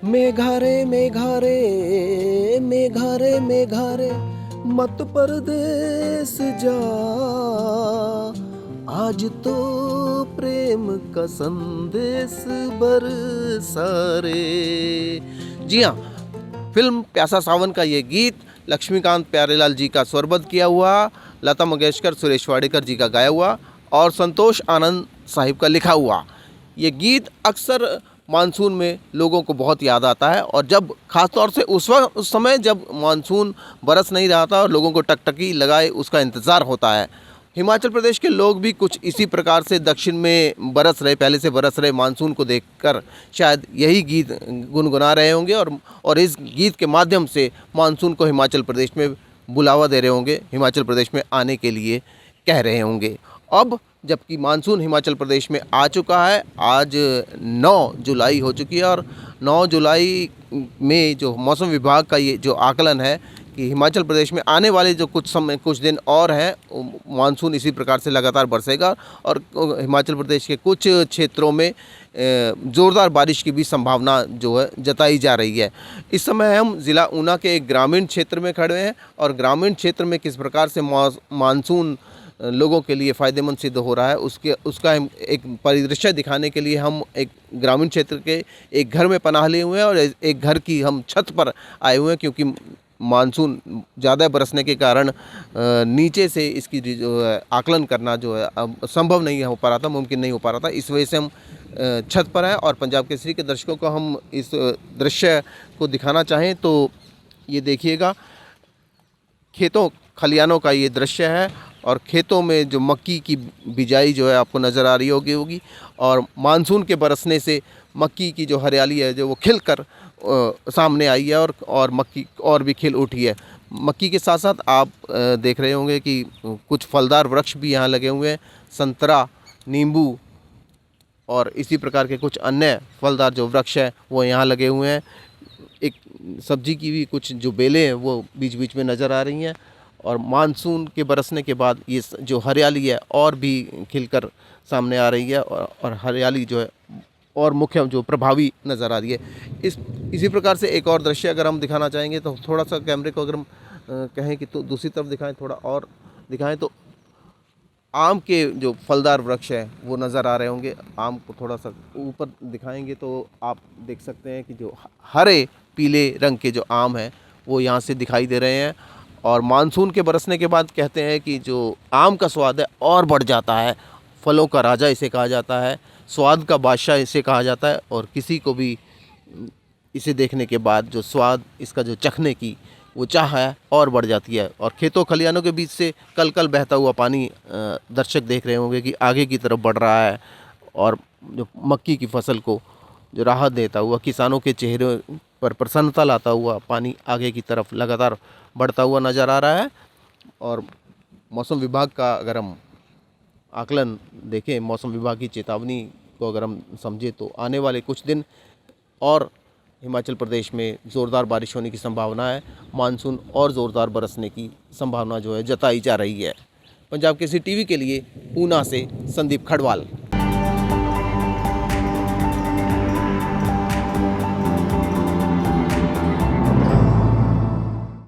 मेघारे मेघारे मेघारे मेघारे मत परदेस जा, आज तो प्रेम का संदेश बरसा रे। जी हाँ, फिल्म प्यासा सावन का ये गीत लक्ष्मीकांत प्यारेलाल जी का स्वरबद्ध किया हुआ, लता मंगेशकर सुरेश वाडेकर जी का गाया हुआ और संतोष आनंद साहिब का लिखा हुआ ये गीत अक्सर मानसून में लोगों को बहुत याद आता है। और जब ख़ासतौर से उस समय जब मानसून बरस नहीं रहा था और लोगों को टकटकी लगाए उसका इंतज़ार होता है। हिमाचल प्रदेश के लोग भी कुछ इसी प्रकार से दक्षिण में बरस रहे, पहले से बरस रहे मानसून को देखकर शायद यही गीत गुनगुना रहे होंगे और इस गीत के माध्यम से मानसून को हिमाचल प्रदेश में बुलावा दे रहे होंगे, हिमाचल प्रदेश में आने के लिए कह रहे होंगे। अब जबकि मानसून हिमाचल प्रदेश में आ चुका है, आज 9 जुलाई हो चुकी है और 9 जुलाई में जो मौसम विभाग का ये जो आकलन है कि हिमाचल प्रदेश में आने वाले जो कुछ दिन और हैं मानसून इसी प्रकार से लगातार बरसेगा और हिमाचल प्रदेश के कुछ क्षेत्रों में ज़ोरदार बारिश की भी संभावना जो है जताई जा रही है। इस समय हम ज़िला ऊना के एक ग्रामीण क्षेत्र में खड़े हैं और ग्रामीण क्षेत्र में किस प्रकार से मानसून लोगों के लिए फ़ायदेमंद सिद्ध हो रहा है उसका एक परिदृश्य दिखाने के लिए हम एक ग्रामीण क्षेत्र के एक घर में पनाह लिए हुए हैं और एक घर की हम छत पर आए हुए हैं, क्योंकि मानसून ज़्यादा बरसने के कारण नीचे से इसकी जो है आकलन करना जो है अब संभव नहीं हो पा रहा था, मुमकिन नहीं हो पा रहा था। इस वजह से हम छत पर हैं और पंजाब केसरी के दर्शकों को हम इस दृश्य को दिखाना चाहें तो ये देखिएगा, खेतों खलियानों का ये दृश्य है और खेतों में जो मक्की की बिजाई जो है आपको नज़र आ रही होगी और मानसून के बरसने से मक्की की जो हरियाली है जो वो खिलकर सामने आई है और मक्की और भी खिल उठी है। मक्की के साथ साथ आप देख रहे होंगे कि कुछ फलदार वृक्ष भी यहाँ लगे हुए हैं, संतरा, नींबू और इसी प्रकार के कुछ अन्य फलदार जो वृक्ष हैं वो यहाँ लगे हुए हैं। एक सब्जी की भी कुछ जो बेलें हैं वो बीच बीच में नज़र आ रही हैं और मानसून के बरसने के बाद ये जो हरियाली है और भी खिलकर सामने आ रही है और हरियाली जो है और मुख्य जो प्रभावी नज़र आ रही है। इसी प्रकार से एक और दृश्य अगर हम दिखाना चाहेंगे तो थोड़ा सा कैमरे को अगर हम कहें कि तो दूसरी तरफ दिखाएं, थोड़ा और दिखाएं तो आम के जो फलदार वृक्ष है वो नज़र आ रहे होंगे। आम को थोड़ा सा ऊपर दिखाएंगे तो आप देख सकते हैं कि जो हरे पीले रंग के जो आम हैं वो यहाँ से दिखाई दे रहे हैं और मानसून के बरसने के बाद कहते हैं कि जो आम का स्वाद है और बढ़ जाता है। फलों का राजा इसे कहा जाता है, स्वाद का बादशाह इसे कहा जाता है और किसी को भी इसे देखने के बाद जो स्वाद इसका जो चखने की वो चाह है और बढ़ जाती है। और खेतों खलियानों के बीच से कल बहता हुआ पानी दर्शक देख रहे होंगे कि आगे की तरफ बढ़ रहा है और जो मक्की की फसल को जो राहत देता हुआ, किसानों के चेहरे पर प्रसन्नता लाता हुआ पानी आगे की तरफ लगातार बढ़ता हुआ नज़र आ रहा है। और मौसम विभाग का अगर हम आकलन देखें, मौसम विभाग की चेतावनी को अगर हम समझें तो आने वाले कुछ दिन और हिमाचल प्रदेश में ज़ोरदार बारिश होने की संभावना है। मानसून और ज़ोरदार बरसने की संभावना जो है जताई जा रही है। पंजाब केसरी टीवी के लिए ऊना से संदीप खडवाल।